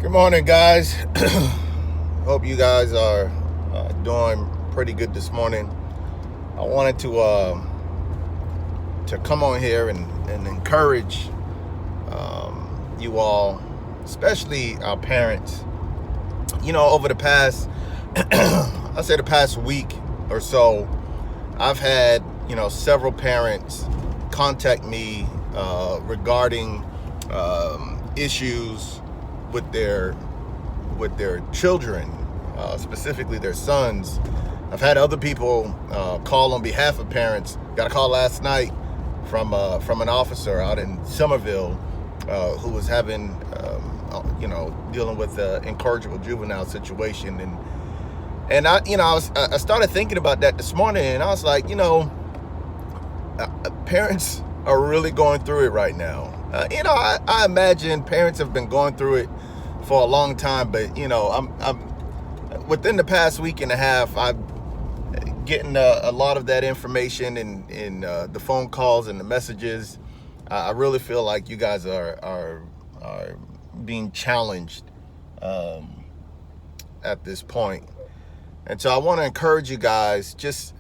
Good morning, guys. Hope you guys are doing pretty good this morning. I wanted to come on here and encourage you all, especially our parents. Over the past, I say the past week or so, I've had several parents contact me regarding issues with their children, specifically their sons. I've had other people call on behalf of parents. Got a call last night from an officer out in Somerville who was having dealing with an incorrigible juvenile situation, and I started thinking about that this morning, and I was like, parents are really going through it right now. I imagine parents have been going through it for a long time, but I'm within the past week and a half, I'm getting a lot of that information in the phone calls and the messages. I really feel like you guys are being challenged at this point, and so I want to encourage you guys, just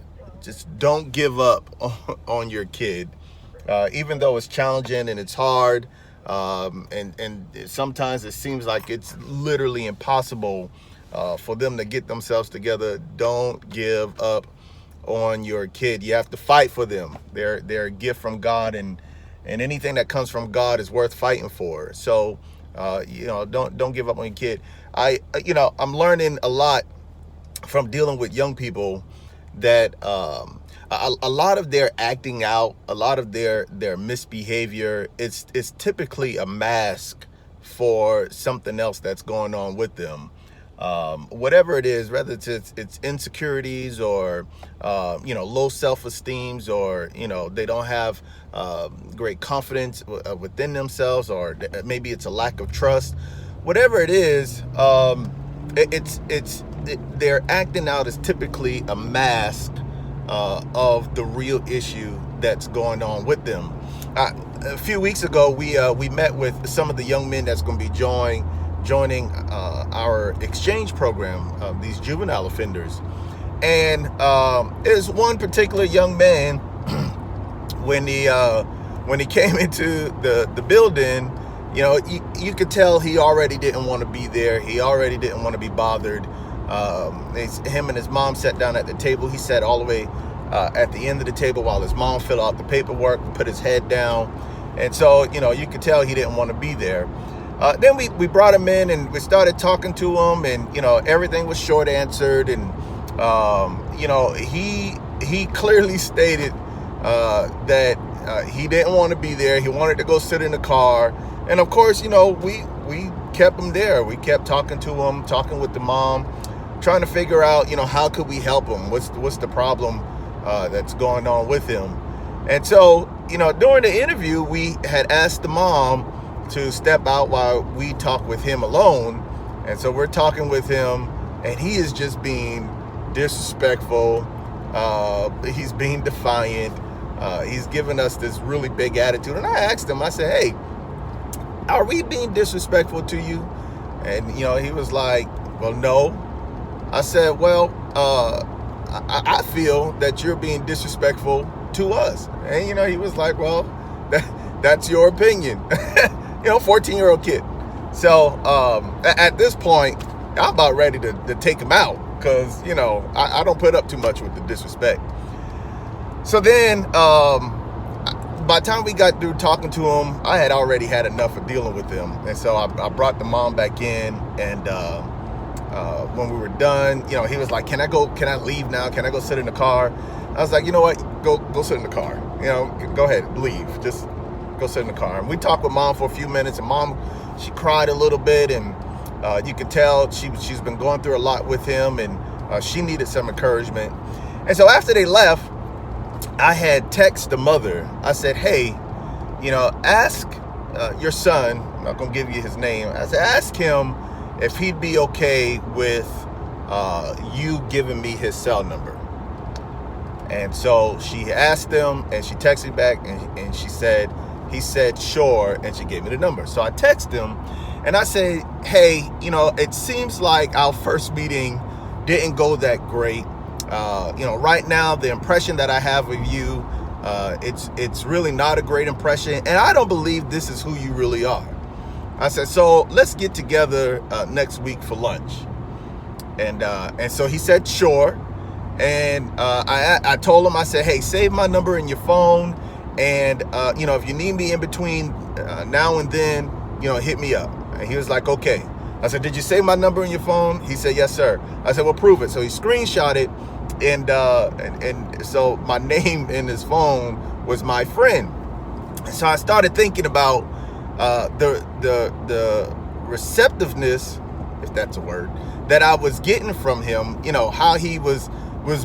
don't give up on your kid. Even though it's challenging and it's hard, and sometimes it seems like it's literally impossible for them to get themselves together, don't give up on your kid. You have to fight for them. They're a gift from God, and anything that comes from God is worth fighting for. So don't give up on your kid. I'm learning a lot from dealing with young people that a lot of their acting out, a lot of their misbehavior, it's typically a mask for something else that's going on with them. Whatever it is, whether it's insecurities or low self-esteems, or they don't have great confidence within themselves, or maybe it's a lack of trust. Whatever it is, their acting out is typically a mask of the real issue that's going on with them. A few weeks ago, we met with some of the young men that's going to be joining our exchange program, these juvenile offenders. And there's one particular young man when he came into the building, you could tell he already didn't want to be there. He already didn't want to be bothered. Him and his mom sat down at the table. He sat all the way at the end of the table while his mom filled out the paperwork and put his head down. And so, you could tell he didn't want to be there. Then we brought him in and we started talking to him, and, everything was short answered. And, he clearly stated that he didn't want to be there. He wanted to go sit in the car. And of course, we kept him there. We kept talking to him, talking with the mom, trying to figure out, how could we help him? What's the problem that's going on with him? And so, during the interview, we had asked the mom to step out while we talk with him alone. And so we're talking with him, and he is just being disrespectful. He's being defiant. He's giving us this really big attitude. And I asked him, I said, hey, are we being disrespectful to you? And, he was like, well, no. I said, well, I feel that you're being disrespectful to us. And, he was like, well, that's your opinion. 14-year-old kid. So at this point, I'm about ready to take him out because, I don't put up too much with the disrespect. So then by the time we got through talking to him, I had already had enough of dealing with him. And so I brought the mom back in, and when we were done, he was like, can I leave now? Can I go sit in the car? I was like, you know what? Go sit in the car. Go ahead, leave. Just go sit in the car. And we talked with mom for a few minutes, and mom, she cried a little bit, and you could tell she's been going through a lot with him, and she needed some encouragement. And so after they left, I had texted the mother. I said, hey, ask your son, I'm not going to give you his name. I said, ask him if he'd be okay with you giving me his cell number. And so she asked him, and she texted back, and he said, sure, and she gave me the number. So I texted him, and I said, hey, it seems like our first meeting didn't go that great. Right now, the impression that I have of you, it's really not a great impression, and I don't believe this is who you really are. I said, so let's get together next week for lunch. And so he said, sure. And I told him, I said, hey, save my number in your phone. And, if you need me in between now and then, hit me up. And he was like, okay. I said, did you save my number in your phone? He said, yes, sir. I said, well, prove it. So he screenshot it. And so my name in his phone was my friend. And so I started thinking about the receptiveness, if that's a word, that I was getting from him, how he was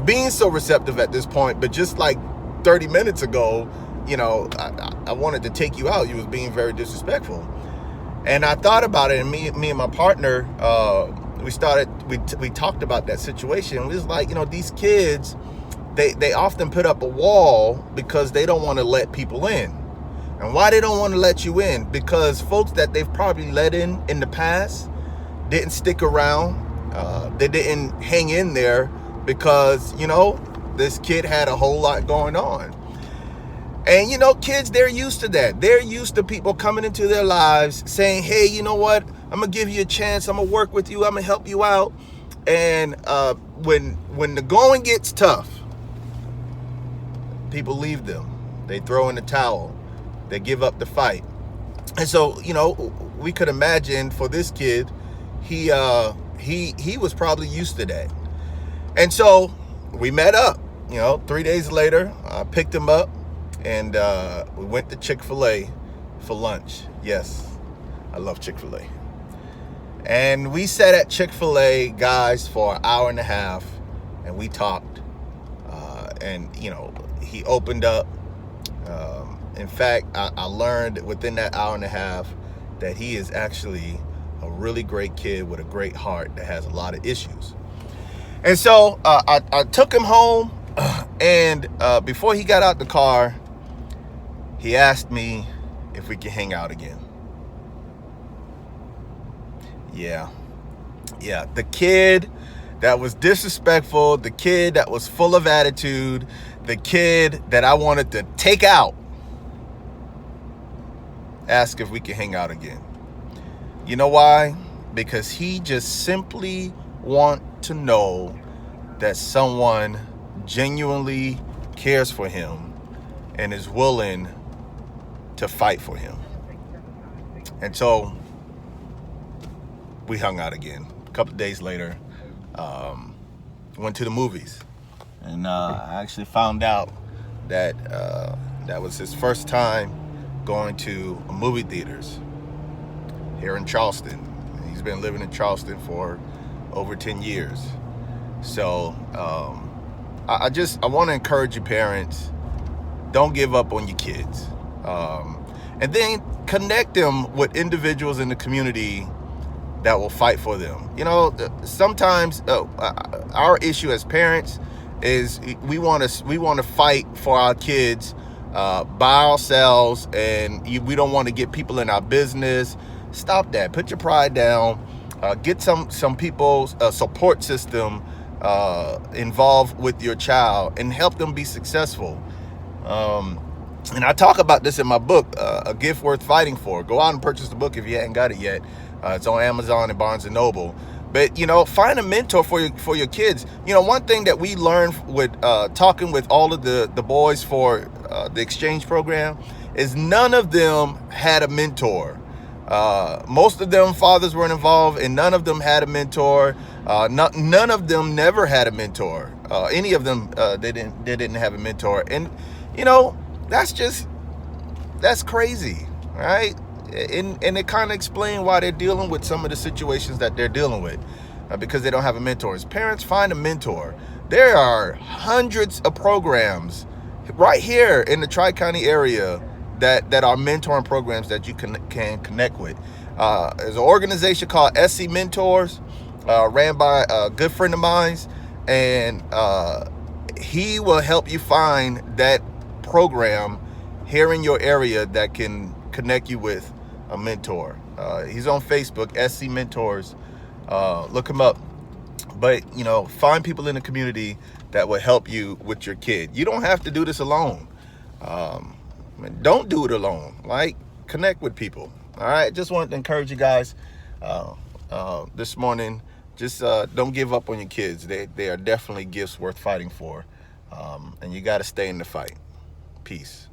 being so receptive at this point, but just like 30 minutes ago, I wanted to take you out. You was being very disrespectful. And I thought about it, and me and my partner, we talked about that situation. It was like, these kids, they often put up a wall because they don't want to let people in. And why they don't want to let you in? Because folks that they've probably let in the past didn't stick around. They didn't hang in there because, this kid had a whole lot going on. And, kids, they're used to that. They're used to people coming into their lives saying, hey, you know what? I'm going to give you a chance. I'm going to work with you. I'm going to help you out. And when the going gets tough, people leave them. They throw in the towel. They give up the fight. And so, we could imagine for this kid, he was probably used to that. And so we met up, 3 days later. I picked him up and we went to Chick-fil-A for lunch. Yes, I love Chick-fil-A. And we sat at Chick-fil-A, guys, for an hour and a half, and we talked. And he opened up. In fact, I learned within that hour and a half that he is actually a really great kid with a great heart that has a lot of issues. And so I took him home, and before he got out the car, he asked me if we could hang out again. Yeah, the kid that was disrespectful, the kid that was full of attitude, the kid that I wanted to take out, ask if we can hang out again. You know why? Because he just simply want to know that someone genuinely cares for him and is willing to fight for him. And so we hung out again. A couple of days later, went to the movies. And I actually found out that that was his first time going to movie theaters here in Charleston. He's been living in Charleston for over 10 years. So I want to encourage you parents, don't give up on your kids. And then connect them with individuals in the community that will fight for them. Sometimes our issue as parents is we want to fight for our kids by ourselves, and we don't want to get people in our business. Stop that. Put your pride down. Get some people's support system involved with your child and help them be successful. And I talk about this in my book, A Gift Worth Fighting For. Go out and purchase the book if you hadn't got it yet. It's on Amazon and Barnes & Noble. But, find a mentor for your kids. One thing that we learned with talking with all of the boys for the exchange program is none of them had a mentor. Most of them fathers weren't involved, and none of them had a mentor. None of them never had a mentor. Any of them, they didn't have a mentor. And, that's crazy, right? And it kind of explains why they're dealing with some of the situations that they're dealing with, because they don't have a mentor. As parents, find a mentor. There are hundreds of programs right here in the Tri-County area that are mentoring programs that you can connect with. There's an organization called SC Mentors, ran by a good friend of mine, and he will help you find that program here in your area that can connect you with a mentor. He's on Facebook, SC Mentors. Look him up. But, you know, find people in the community that will help you with your kid. You don't have to do this alone. Don't do it alone. Like, connect with people. All right. Just wanted to encourage you guys this morning. Just don't give up on your kids. They are definitely gifts worth fighting for. And you got to stay in the fight. Peace.